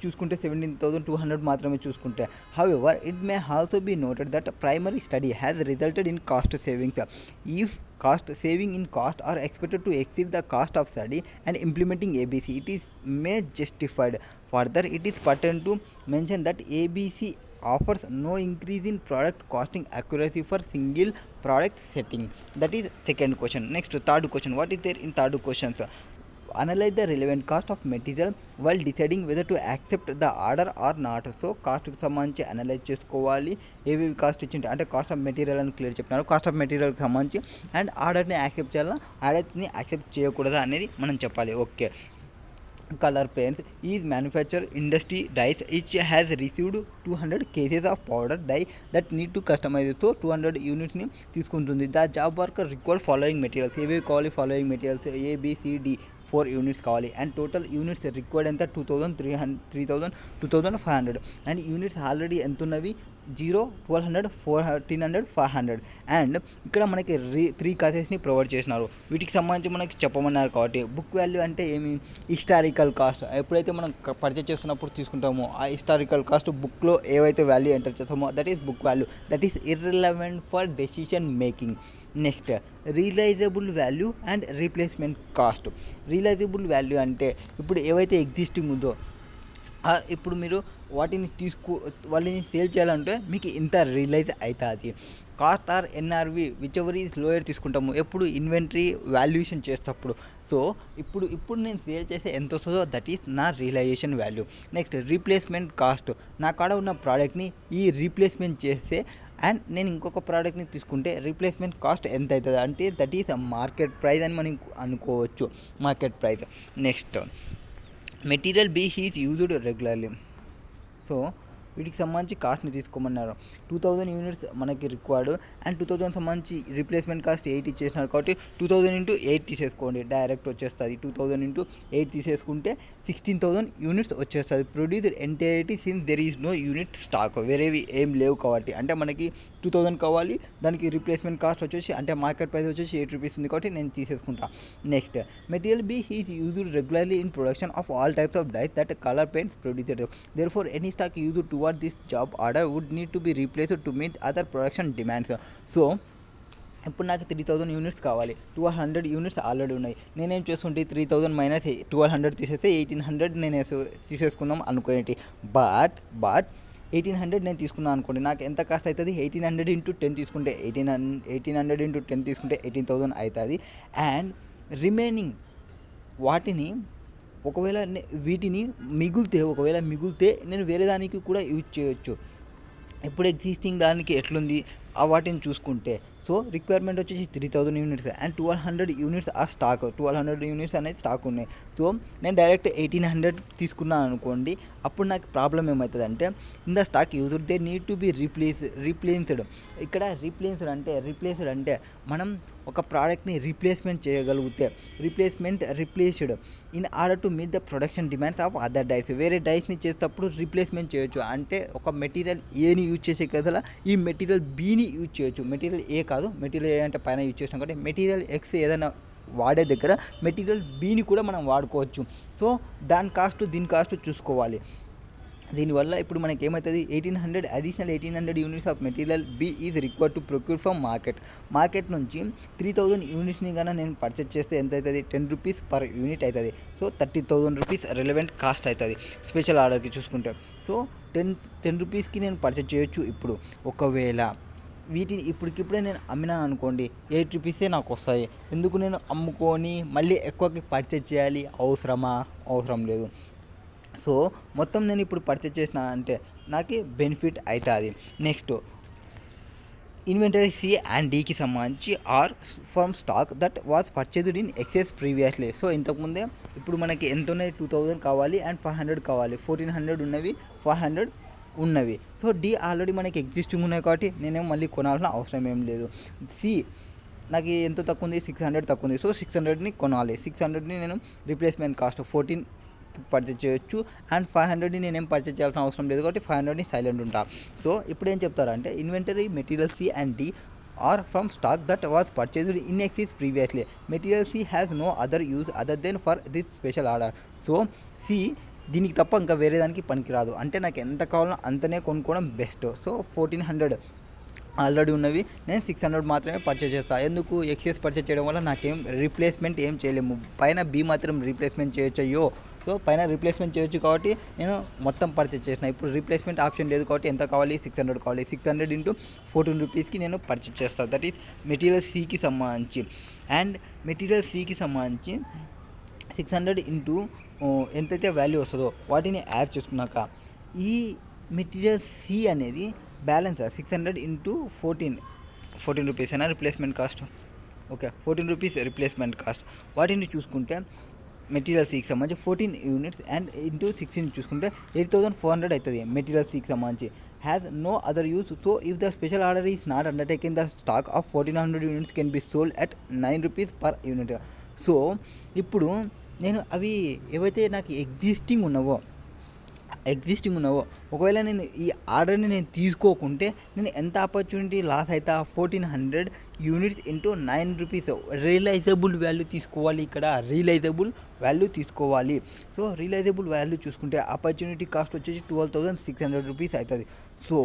చూసుకుంటే 17,200 మాత్రమే చూసుకుంటే. However, it may also be noted that primary study has resulted in cost savings. If cost saving in cost are expected to exceed the cost of study and implementing ABC, it is may justified. Further, it is pertinent to mention that ABC offers no increase in product costing accuracy for single product setting. That is second question. Next third question, what is there in third questions? Analyze the relevant cost of material while deciding whether to accept the order or not. So కాస్ట్కి సంబంధించి analyse చేసుకోవాలి, ఏవేవి cost ఇచ్చింటే అంటే cost of material అని clear చెప్పినారు. Cost of మెటీరియల్కి సంబంధించి అండ్ ఆర్డర్ని యాక్సెప్ట్ చేయాలా, ఆర్డర్ని యాక్సెప్ట్ చేయకూడదా అనేది మనం చెప్పాలి. Okay, color paints is manufactured industry dyes which has received 200 cases of powder dye that need to customize తో 200 యూనిట్స్ని తీసుకుంటుంది. The job worker required following materials ఏవేవి కావాలి, ఫాలోయింగ్ మెటీరియల్స్ ఏబిసిడి 4 యూనిట్స్ కావాలి. అండ్ టోటల్ యూనిట్స్ రిక్వైర్డ్ ఎంత 2500 and units already ఎంత ఉన్నవి 0, 1200, 1400, 500. And ఇక్కడ మనకి 3 క్లాసెస్ని ప్రొవైడ్ చేసినారు. వీటికి సంబంధించి మనకి చెప్పమన్నారు కాబట్టి బుక్ వాల్యూ అంటే ఏమి, హిస్టారికల్ కాస్ట్ ఎప్పుడైతే మనం పర్చేస్ చేస్తున్నప్పుడు తీసుకుంటామో ఆ హిస్టారికల్ కాస్ట్ బుక్లో ఏవైతే వాల్యూ ఎంటర్ చేస్తామో that is book value, that is irrelevant for decision making. Next realisable value and replacement cost. Realisable value అంటే ఇప్పుడు ఏవైతే ఎగ్జిస్టింగ్ ఉందో ఇప్పుడు మీరు వాటిని వాళ్ళని సేల్ చేయాలంటే మీకు ఇంత రియలైజ్ అవుతుంది. Cost or NRV whichever is lower తీసుకుంటాము ఎప్పుడు ఇన్వెంటరీ వాల్యుయేషన్ చేసేటప్పుడు. సో ఇప్పుడు నేను సేల్ చేసే ఎంత వస్తుందో దట్ ఈస్ నా realisation value. Next replacement cost, నా కాడ ఉన్న ప్రోడక్ట్ని ఈ రీప్లేస్మెంట్ చేస్తే అండ్ నేను ఇంకొక ప్రోడక్ట్ని తీసుకుంటే రీప్లేస్మెంట్ కాస్ట్ ఎంత అవుతుంది అంటే దట్ ఈస్ మార్కెట్ ప్రైస్ అని మనం అనుకోవచ్చు, market price. Next material B is used regularly. So వీటికి సంబంధించి కాస్ట్ని తీసుకోమన్నారు. 2000 యూనిట్స్ మనకి రిక్వైర్డ్ అండ్ 2000 సంబంధించి రీప్లేస్మెంట్ కాస్ట్ 8 ఇచ్చేసినారు కాబట్టి 2000 ఇంటూ 8 తీసేసుకోండి, డైరెక్ట్ వచ్చేస్తుంది. 2000 ఇంటూ 8 తీసేసుకుంటే 16,000 యూనిట్స్ వచ్చేస్తుంది. Produced entirety since there is no unit stock, వేరేవి ఏం లేవు కాబట్టి. అంటే మనకి 2000 కావాలి, దానికి రీప్లేస్మెంట్ కాస్ట్ వచ్చేసి అంటే మార్కెట్ ప్రైస్ వచ్చేసి 8 రూపీస్ ఉంది కాబట్టి నేను తీసేసుకుంటా. Next material B is used regularly in production of all types of dyes that colour paints produced. Therefore any stock used toward this job order would need to be replaced to meet other production demands. So ఇప్పుడు నాకు 3000 units కావాలి, 1200 units already ఉన్నాయి. నేనేం చేస్తుంటే 3000 minus 1200 తీసేస్తే 1800 నేను తీసేసుకున్నాం అనుకోండి. బట్ 1800 నేను తీసుకున్నాను అనుకోండి, నాకు ఎంత కాస్ట్ అవుతుంది 1800 ఇంటూ 10 తీసుకుంటే 1800 ఇంటూ 10 తీసుకుంటే 18,000 అవుతుంది. అండ్ రిమైనింగ్ వాటిని ఒకవేళ మిగిలితే నేను వేరే దానికి కూడా యూజ్ చేయొచ్చు. ఇప్పుడు ఎగ్జిస్టింగ్ దానికి ఎట్లుంది వాటిని చూసుకుంటే సో రిక్వైర్మెంట్ వచ్చేసి 3000 యూనిట్స్ అండ్ 1200 యూనిట్స్ ఆ స్టాక్, 1200 యూనిట్స్ అనేది స్టాక్ ఉన్నాయి. సో నేను డైరెక్ట్ 1800 తీసుకున్నాను అనుకోండి, అప్పుడు నాకు ప్రాబ్లం ఏమవుతుంది అంటే in the stock used they need to be replaced. ఇక్కడ రీప్లేస్డ్ అంటే మనం ఒక ప్రోడక్ట్ని రీప్లేస్మెంట్ చేయగలిగితే replaced in order to meet the production demands of other dies. వేరే డైస్ని చేసేటప్పుడు రీప్లేస్మెంట్ చేయొచ్చు. అంటే ఒక మెటీరియల్ ఏని యూజ్ చేసే కదా ఈ మెటీరియల్ బీని యూజ్ చేయొచ్చు. మెటీరియల్ ఏ కాదు, మెటీరియల్ ఏ అంటే పైన యూజ్ చేసినాం కాబట్టి మెటీరియల్ ఎక్స్ ఏదైనా వాడే దగ్గర మెటీరియల్ బీని కూడా మనం వాడుకోవచ్చు. సో దీని కాస్ట్ చూసుకోవాలి. దీనివల్ల ఇప్పుడు మనకి ఏమవుతుంది 1800 units of material B is required to procure from market నుంచి 3000 యూనిట్స్ని కన్నా నేను పర్చేస్ చేస్తే ఎంత అవుతుంది 10 రూపీస్ పర్ యూనిట్ అవుతుంది. సో 30,000 రూపీస్ రిలవెంట్ కాస్ట్ అవుతుంది స్పెషల్ ఆర్డర్కి చూసుకుంటే. సో 10 రూపీస్కి నేను పర్చేస్ చేయొచ్చు. ఇప్పుడు ఒకవేళ వీటిని ఇప్పటికిప్పుడే నేను అమ్మినా అనుకోండి 8 రూపీసే నాకు వస్తాయి. ఎందుకు నేను అమ్ముకొని మళ్ళీ ఎక్కువకి పర్చేస్ చేయాలి, అవసరం లేదు. సో మొత్తం నేను ఇప్పుడు పర్చేస్ చేసిన అంటే నాకు బెనిఫిట్ అవుతుంది. నెక్స్ట్ ఇన్వెంటరీ సి అండ్ డికి సంబంధించి are from stock that was purchased in excess previously. So ఇంతకుముందే ఇప్పుడు మనకి ఎంత ఉన్నాయి 2000 కావాలి అండ్ 500 కావాలి, 1400 ఉన్నవి 500 ఉన్నవి. సో డి ఆల్రెడీ మనకి ఎగ్జిస్టింగ్ ఉన్నాయి కాబట్టి నేనేం మళ్ళీ కొనాల్సిన అవసరం ఏం లేదు. సి నాకు ఎంత తక్కువ ఉంది 600 తక్కువ ఉంది, సో 600ని కొనాలి. 600ని నేను రీప్లేస్మెంట్ కాస్ట్ 14 పర్చేజ్ చేయొచ్చు అండ్ 500ని నేనేం పర్చేజ్ చేయాల్సిన అవసరం లేదు కాబట్టి 500ని సైలెంట్ ఉంటా. సో ఇప్పుడు ఏం చెప్తారంటే inventory material C and D are from stock that was purchased in excess previously. Material C has no other use other than for this special order. So C దీనికి తప్ప ఇంకా వేరే దానికి పనికిరాదు. అంటే నాకు ఎంత కావాలో అంతనే కొనుక్కోవడం బెస్ట్. సో 1400 ఆల్రెడీ ఉన్నవి నేను 600 మాత్రమే పర్చేజ్ చేస్తాను. ఎందుకు ఎక్సెస్ పర్చేజ్ చేయడం వల్ల నాకేం రీప్లేస్మెంట్ ఏం చేయలేము. పైన బి మాత్రం రీప్లేస్మెంట్ చేయొచ్చయ్యో. సో పైన రీప్లేస్మెంట్ చేయొచ్చు కాబట్టి నేను మొత్తం పర్చేజ్ చేసిన. ఇప్పుడు రీప్లేస్మెంట్ ఆప్షన్ లేదు కాబట్టి ఎంత కావాలి 600 కావాలి. 600 ఇంటూ 14 రూపీస్కి నేను పర్చేజ్ చేస్తాను. దట్ ఈస్ మెటీరియల్ సికి సంబంధించి. అండ్ మెటీరియల్ సికి సంబంధించి 600 ఇంటూ ఎంతైతే వాల్యూ వస్తుందో వాటిని యాడ్ చేసుకున్నాక ఈ మెటీరియల్ సి అనేది బ్యాలెన్స్ 600 ఇంటూ 14 రూపీస్ అయినా replacement cost. Okay 14 rupees replacement cost. వాటిని చూసుకుంటే మెటీరియల్ సికి సంబంధించి 14 యూనిట్స్ అండ్ ఇంటూ 16 చూసుకుంటే 8400 అవుతుంది మెటీరియల్ సికి సంబంధించి. Has no other use. So if the special order is not undertaking the stock of 1400 units can be sold at 9 rupees per unit. So ఇప్పుడు నేను అవి ఏవైతే నాకు ఎగ్జిస్టింగ్ ఉన్నావో ఒకవేళ నేను ఈ ఆర్డర్ని నేను తీసుకోకుంటే నేను ఎంత ఆపర్చునిటీ లాస్ అవుతా, 1400 units into 9 rupees realisable value తీసుకోవాలి. ఇక్కడ రియలైజబుల్ వాల్యూ తీసుకోవాలి. సో రియలైజబుల్ వాల్యూ చూసుకుంటే ఆపర్చునిటీ కాస్ట్ వచ్చేసి 12,600 రూపీస్ అవుతుంది. సో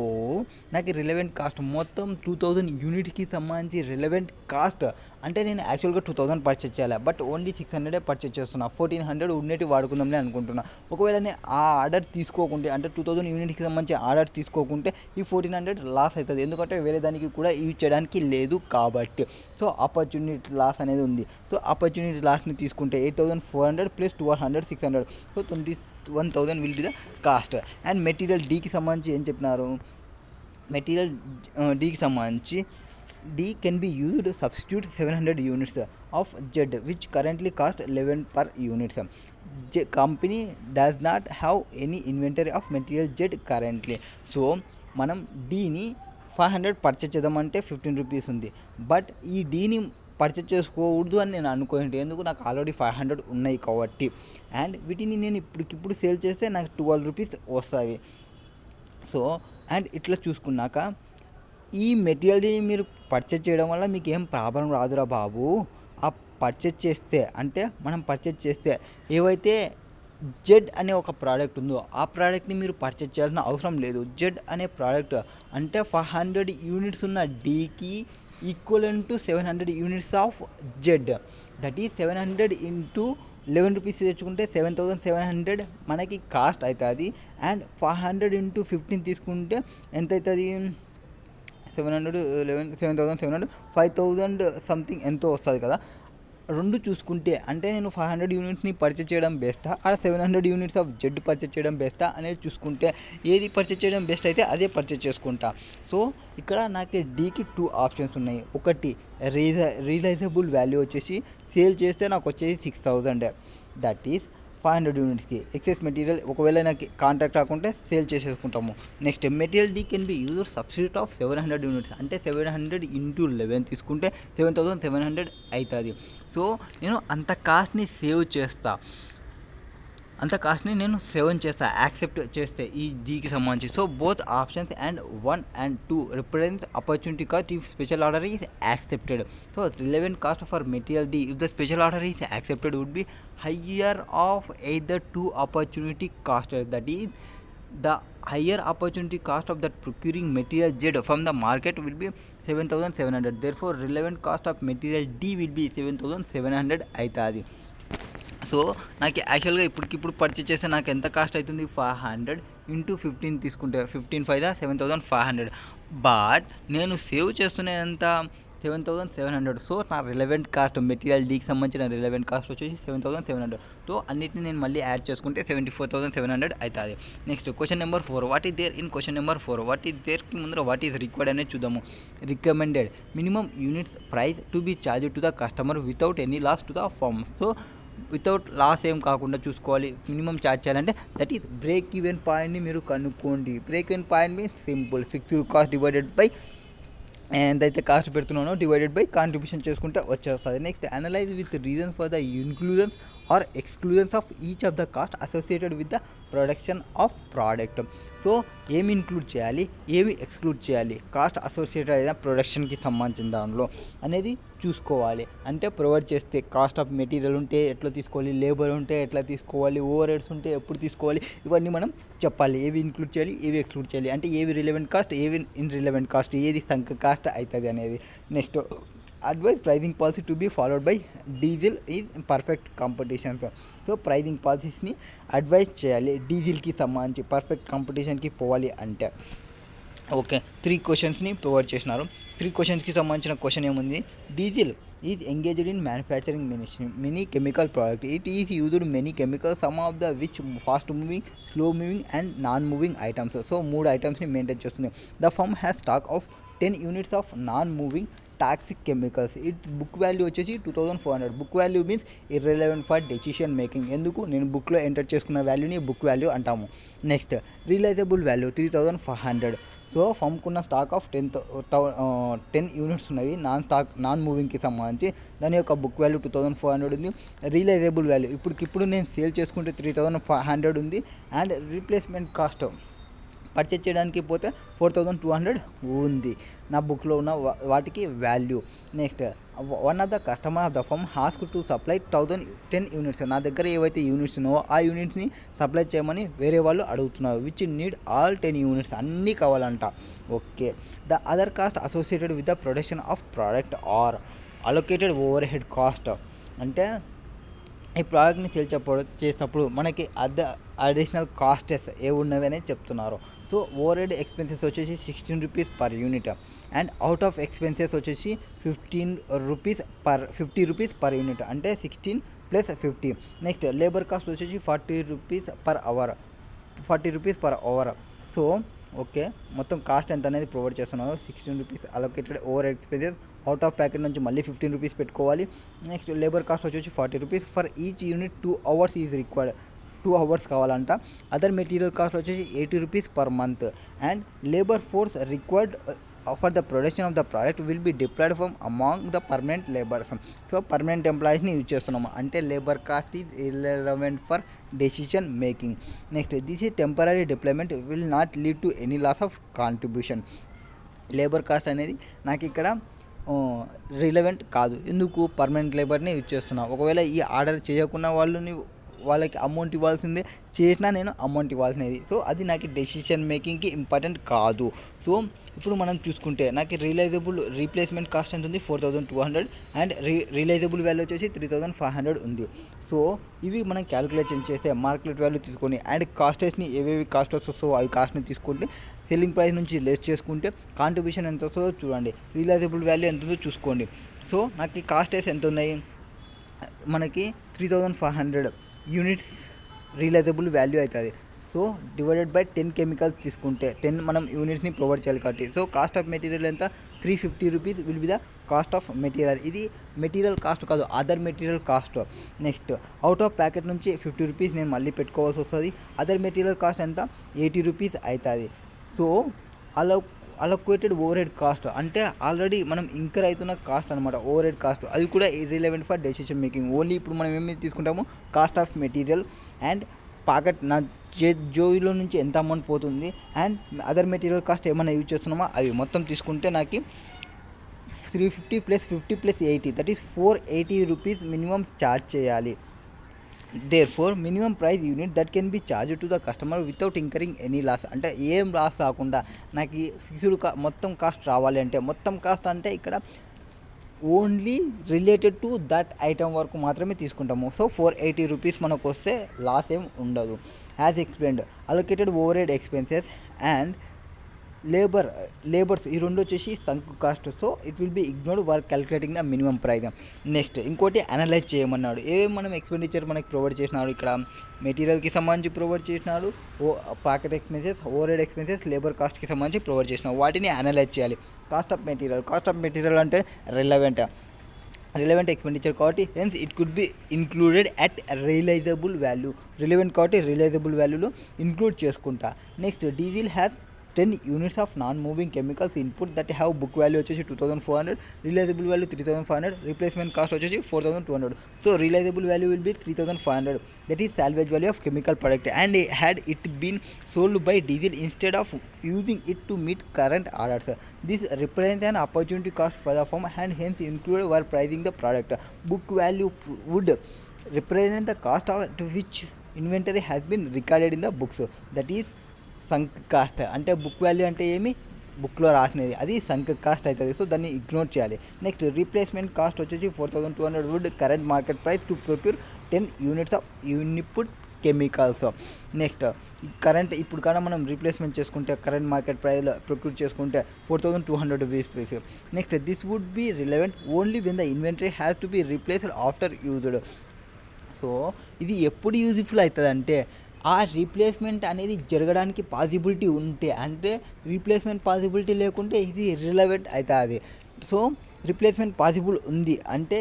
నాకు రిలవెంట్ కాస్ట్ మొత్తం 2000 యూనిట్స్కి సంబంధించి రిలవెంట్ కాస్ట్ అంటే నేను యాక్చువల్గా 2000 పర్చేస్ చేయాలి, బట్ ఓన్లీ 600 పర్చేస్ చేస్తున్నా. 1400 ఉన్నట్టు వాడుకుందాంలే అనుకుంటున్నా. ఒకవేళ నేను ఆ ఆర్డర్ తీసుకోకుంటే అంటే 2000 యూనిట్స్కి సంబంధించి ఆర్డర్ తీసుకోకుంటే ఈ 1400 లాస్ అవుతుంది, ఎందుకంటే వేరే దానికి కూడా యూజ్ చేయడానికి లేదు కాబట్టి. సో ఆపర్చునిటీ లాస్ అనేది ఉంది. సో ఆపర్చునిటీ లాస్ని తీసుకుంటే 8400 plus 1200 600, so 21,000 will be the cost. And material డీకి సంబంధించి ఏం చెప్పినారు, మెటీరియల్ డీకి సంబంధించి D can be used to substitute 700 units of Z which currently cost 11 per unit. Company does not have any inventory of material Z currently. So మనం Dని 500 purchase చేద్దామంటే 15 rupees ఉంది, but ఈ Dని పర్చేజ్ చేసుకోకూడదు అని నేను అనుకోండి, ఎందుకు నాకు ఆల్రెడీ 500 ఉన్నాయి కాబట్టి. అండ్ వీటిని నేను ఇప్పటికిప్పుడు సేల్ చేస్తే నాకు 12 రూపీస్ వస్తాయి. సో అండ్ ఇట్లా చూసుకున్నాక ఈ మెటీరియల్ని మీరు పర్చేజ్ చేయడం వల్ల మీకు ఏం ప్రాబ్లం రాదురా బాబు. ఆ పర్చేజ్ చేస్తే అంటే మనం పర్చేజ్ చేస్తే ఏవైతే జెడ్ అనే ఒక ప్రోడక్ట్ ఉందో ఆ ప్రోడక్ట్ని మీరు పర్చేజ్ చేయాల్సిన అవసరం లేదు. జెడ్ అనే ప్రోడక్ట్ అంటే 500 యూనిట్స్ ఉన్న డీకి equivalent to 700 units of Z, that is 700 into 11 rupees తెచ్చుకుంటే 7700 మనకి కాస్ట్ అవుతుంది. అండ్ 500 ఇంటూ 15 తీసుకుంటే ఎంత అవుతుంది, 700 5000 సంథింగ్ ఎంతో వస్తుంది కదా. రెండు చూసుకుంటే అంటే నేను 500 యూనిట్స్ని పర్చేజ్ చేయడం బెస్టా ఆ 700 యూనిట్స్ ఆఫ్ జెడ్ పర్చేజ్ చేయడం బెస్టా అనేది చూసుకుంటే ఏది పర్చేజ్ చేయడం బెస్ట్ అయితే అదే పర్చేజ్ చేసుకుంటా. సో ఇక్కడ నాకు డీకి 2 ఆప్షన్స్ ఉన్నాయి. ఒకటి రియలైజబుల్ వాల్యూ వచ్చేసి సేల్ చేస్తే నాకు వచ్చేసి 6000, దట్ ఈస్ 500 యూనిట్స్కి. ఎక్సెస్ మెటీరియల్ ఒకవేళ నాకు కాంట్రాక్ట్ రాకుంటే సేల్ చేసేసుకుంటాము. Next material D can be use substitute of 700 units అంటే 700 ఇంటూ 11 తీసుకుంటే 7700 అవుతుంది. సో నేను అంత కాస్ట్ని సేవ్ చేస్తా, అంత కాస్ట్ని నేను సేవ్ చేస్తా యాక్సెప్ట్ చేస్తే ఈ జీకి సంబంధించి. So both options and 1 and 2 represents opportunity cost if special order is accepted. So relevant cost for material D if the special order is accepted would be higher of either two opportunity cost, that is the higher opportunity cost of that procuring material Z from the market will be 7700. Therefore relevant cost of material D will be 7700 అవుతుంది. So నాకు యాక్చువల్గా ఇప్పటికిప్పుడు purchase చేస్తే నాకు ఎంత cost అవుతుంది, 500 into 15 తీసుకుంటే 15 5 7500, but నేను సేవ్ చేస్తున్నది ఎంత 7700. సో నా రిలవెంట్ కాస్ట్ మెటీరియల్ డీకి సంబంధించిన రిలవెంట్ కాస్ట్ వచ్చేసి 7700. సో అన్నిటిని నేను మళ్ళీ యాడ్ చేసుకుంటే 74700 అవుతుంది. Next question number 4, what is there in question number 4, what is దేర్కి ముందర వాట్ ఈస్ రిక్వైర్డ్ అనేది చూద్దాము. Recommended minimum units price to be charge to the customer without any loss to the firm. So without loss ఏం కాకుండా చూసుకోవాలి. Minimum charge చేయాలంటే that is break even పాయింట్ని మీరు కనుక్కోండి. Break even point means simple, fixed cost divided by ఎంతైతే cost పెడుతున్నానో divided by contribution చేసుకుంటే వచ్చేస్తుంది. Next analyse with reasons for the inclusions or exclusions of each of the cost associated with the production of product. So ఏమి include చేయాలి, ఏమి exclude చేయాలి, cost associated అయిన ప్రొడక్షన్కి సంబంధించిన దానిలో అనేది చూసుకోవాలి. అంటే ప్రొవైడ్ చేస్తే కాస్ట్ ఆఫ్ మెటీరియల్ ఉంటే ఎట్లా తీసుకోవాలి, లేబర్ ఉంటే ఎట్లా తీసుకోవాలి, ఓవర్ హెడ్స్ ఉంటే ఎప్పుడు తీసుకోవాలి, ఇవన్నీ మనం చెప్పాలి. ఏవి ఇంక్లూడ్ చేయాలి, ఏవి ఎక్స్క్లూడ్ చేయాలి, అంటే ఏవి రిలవెంట్ కాస్ట్, ఏవి ఇన్రిలవెంట్ కాస్ట్, ఏది సంక్ కాస్ట్ అవుతుంది అనేది. Next advise pricing policy to be followed by Diesel is perfect competition. So pricing పాలసీస్ని అడ్వైజ్ చేయాలి డీజిల్కి సంబంధించి పర్ఫెక్ట్ కాంపిటీషన్కి పోవాలి అంటే. ఓకే, 3 క్వశ్చన్స్ని ప్రొవైడ్ చేసినారు. 3 క్వశ్చన్స్కి సంబంధించిన క్వశ్చన్ ఏముంది, Diesel is engaged in manufacturing many chemical product. It is used many chemicals, some of the which fast moving, slow moving and non moving items. So 3 ఐటమ్స్ని మెయింటైన్ చేస్తుంది. The firm has stock of 10 units of non moving toxic chemicals. Its book value వచ్చేసి 2400. Book value means irrelevant for decision making. ఎందుకు నేను బుక్లో enter చేసుకున్న వాల్యూని book value అంటాము. Next realisable value 3500. So ఫమ్కున్న stock of 10 units ఉన్నవి non మూవింగ్కి సంబంధించి. దాని యొక్క బుక్ వాల్యూ 2400 ఉంది. రియలైజబుల్ వాల్యూ ఇప్పటికిప్పుడు నేను సేల్ చేసుకుంటే 3500 ఉంది. అండ్ రీప్లేస్మెంట్ కాస్ట్ పర్చేజ్ చేయడానికి పోతే 4200 ఉంది నా బుక్లో ఉన్న వాటికి value. Next one of the customer of the firm ask to supply 10 units. నా దగ్గర ఏవైతే యూనిట్స్ ఉన్నావో ఆ యూనిట్స్ని సప్లై చేయమని వేరే వాళ్ళు అడుగుతున్నారు. విచ్ నీడ్ ఆల్ 10 యూనిట్స్, అన్నీ కావాలంట. Okay. The other cost associated with the production of product or allocated overhead cost. అంటే ఈ ప్రోడక్ట్ని సేల్ చేసేటప్పుడు మనకి అడిషనల్ కాస్టెస్ ఏ ఉన్నవి అనేది చెప్తున్నారు. సో ఓవర్ హెడ్ ఎక్స్పెన్సెస్ వచ్చేసి 16 rupees per unit. And out of expenses వచ్చేసి 50 రూపీస్ పర్ యూనిట్, అంటే 16 + 50. నెక్స్ట్ లేబర్ కాస్ట్ వచ్చేసి 40 rupees per hour. So okay, మొత్తం కాస్ట్ ఎంత అనేది ప్రొవైడ్ చేస్తున్నారు. 16 rupees allocated over expenses. Out of pocket నుంచి మళ్ళీ 15 రూపీస్ పెట్టుకోవాలి. నెక్స్ట్ లేబర్ కాస్ట్ వచ్చేసి 40 rupees. For each unit 2 hours is required. 2 hours కావాలంట. అదర్ మెటీరియల్ కాస్ట్ వచ్చేసి 80 rupees per month. And labour force required for the production of the product will be deployed from among the permanent labours. So permanent ఎంప్లాయీస్ని use చేస్తున్నాము. అంటే labour cost is irrelevant for decision making. Next this is temporary deployment will not lead to any loss of contribution. Labour cost అనేది నాకు ఇక్కడ relevant కాదు. ఎందుకు? Permanent లేబర్ని use చేస్తున్నాను. ఒకవేళ ఈ ఆర్డర్ చేయకున్న వాళ్ళకి అమౌంట్ ఇవ్వాల్సిందే, చేసినా నేను అమౌంట్ ఇవ్వాల్సినది. సో అది నాకు డెసిషన్ మేకింగ్కి ఇంపార్టెంట్ కాదు. సో ఇప్పుడు మనం చూసుకుంటే నాకు రీప్లేస్మెంట్ కాస్ట్ ఎంత ఉంది? 4200. అండ్ రియలైజబుల్ వాల్యూ వచ్చేసి 3500 ఉంది. సో ఇవి మనం క్యాలిక్యులేషన్ చేస్తే మార్కెట్ వాల్యూ తీసుకొని అండ్ కాస్టెస్ని ఏవేవి కాస్టెస్ వస్తాయో అవి కాస్ట్ని తీసుకుంటే సెల్లింగ్ ప్రైస్ నుంచి లెస్ చేసుకుంటే కాంట్రిబ్యూషన్ ఎంత వస్తుందో చూడండి. రియలైజబుల్ వాల్యూ ఎంత ఉందో చూసుకోండి. సో నాకు ఈ కాస్టెస్ ఎంత ఉన్నాయి? మనకి 3500 యూనిట్స్ రియలైజబుల్ వాల్యూ అవుతుంది. సో డివైడెడ్ బై 10 కెమికల్స్ తీసుకుంటే 10 మనం యూనిట్స్ని ప్రొవైడ్ చేయాలి కాబట్టి. సో కాస్ట్ ఆఫ్ మెటీరియల్ ఎంత? 350 rupees will be the cost of material. ఇది మెటీరియల్ కాస్ట్ కాదు, other material cost. Next out of pocket నుంచి 50 రూపీస్ నేను మళ్ళీ పెట్టుకోవాల్సి వస్తుంది. అదర్ మెటీరియల్ కాస్ట్ ఎంత? 80 రూపీస్ అవుతుంది. So allocated overhead cost అంటే ఆల్రెడీ మనం ఇంకర్ అవుతున్న కాస్ట్ అనమాట. ఓవర్ హెడ్ కాస్ట్ అది కూడా irrelevant for decision making. Only ఇప్పుడు మనం ఏమి తీసుకుంటాము? Cost of material and pocket నా జోయిలో నుంచి ఎంత అమౌంట్ పోతుంది అండ్ అదర్ మెటీరియల్ కాస్ట్ ఏమైనా యూజ్ చేస్తున్నామో అవి మొత్తం తీసుకుంటే నాకు 350 + 50 + 80 that is 480 rupees minimum charge చేయాలి. Therefore, minimum price unit that can be charged to the customer without incurring any loss. అంటే ఏం లాస్ రాకుండా నాకు ఫిక్స్డ్ మొత్తం కాస్ట్ రావాలి. అంటే మొత్తం కాస్ట్ అంటే ఇక్కడ only related to that item వరకు మాత్రమే తీసుకుంటాము. సో 480 రూపీస్ మనకు వస్తే లాస్ ఏం ఉండదు. As explained allocated overhead expenses and labours ఈ రెండు వచ్చేసి sunk cost. So it will be ignored work calculating the minimum price. Next ఇంకోటి అనలైజ్ చేయమన్నాడు. మనం ఎక్స్పెండిచర్ మనకి ప్రొవైడ్ చేసినాడు. ఇక్కడ మెటీరియల్కి సంబంధించి ప్రొవైడ్ చేసినాడు, pocket expenses, overhead expenses, labour కాస్ట్కి సంబంధించి ప్రొవైడ్ చేసినాడు. వాటిని అనలైజ్ చేయాలి. కాస్ట్ ఆఫ్ మెటీరియల్ అంటే రిలవెంట్ ఎక్స్పెండిచర్ కాబట్టి hence it could be included at realisable value. Relevant కాబట్టి రియలైజబుల్ వాల్యూలో ఇంక్లూడ్ చేసుకుంటా. Next Diesel has 10 units of non-moving chemicals input that have book value వచ్చేసి 2400, realizable value 3500, replacement cost వచ్చేసి 4200. So realizable value will be 3500, that is salvage value of chemical product, and had it been sold by diesel instead of using it to meet current orders, this represents an opportunity cost for the firm and hence included while pricing the product. Book value would represent the cost at which inventory has been recorded in the books, that is sunk cost. అంటే book value అంటే ఏమి? బుక్లో రాసినది, అది sunk cost అవుతుంది. So దాన్ని ignore చేయాలి. Next replacement cost వచ్చేసి 4200 would current market price to procure 10 units of input chemicals. Next current ఇప్పుడు కానీ మనం రీప్లేస్మెంట్ చేసుకుంటే కరెంట్ మార్కెట్ ప్రైస్లో ప్రొక్యూర్ చేసుకుంటే 4200 rupees. Next this would be relevant only when the inventory has to be replaced after used. So ఇది ఎప్పుడు useful అవుతుంది అంటే ఆ రీప్లేస్మెంట్ అనేది జరగడానికి పాసిబిలిటీ ఉంటే, అంటే రీప్లేస్మెంట్ పాసిబిలిటీ లేకుంటే ఇది రిలవెంట్ అవుతుంది. సో రిప్లేస్మెంట్ పాసిబుల్ ఉంది అంటే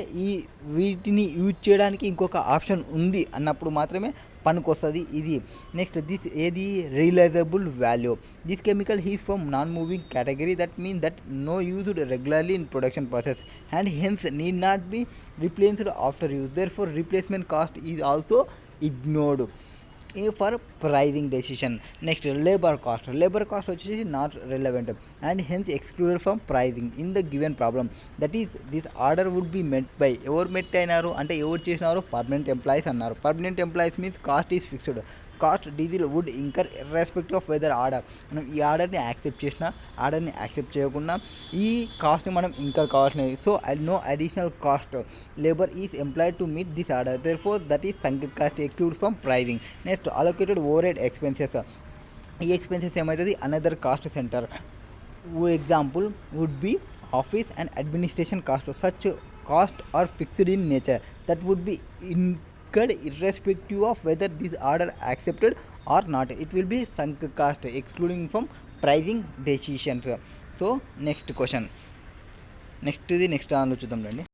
వీటిని యూజ్ చేయడానికి ఇంకొక ఆప్షన్ ఉంది అన్నప్పుడు మాత్రమే పనికొస్తుంది ఇది. నెక్స్ట్ దిస్ ఏది realisable value. This chemical is from non moving category, that mean that no used regularly in production process and hence need not be replaced after use. Therefore replacement cost is also ignored for pricing decision. Next, labor cost వచ్చేసి not relevant and hence excluded from pricing in the given problem. That is, this order would be met by ఎవరు మెట్ అయినారు అంటే ఎవరు చేసినారు, permanent employees అన్నారు. Permanent employees means cost is fixed. Cost diesel would incur irrespective of whether order, మనం ఈ ఆర్డర్ని accept చేసినా ఆర్డర్ని యాక్సెప్ట్ చేయకుండా ఈ కాస్ట్ని మనం ఇంకర్ కావాల్సినది. So no additional cost labour is employed to meet this order, therefore that is sunk cost exclude from pricing. Next allocated overhead expenses. ఈ ఎక్స్పెన్సెస్ ఏమవుతుంది, another cost centre. Example would be office and administration cost. Such cost are fixed in nature that would be irrespective of whether this order accepted or not. It will be sunk cost excluding from pricing decisions. So next question, next దానిలో చూద్దాం రండి.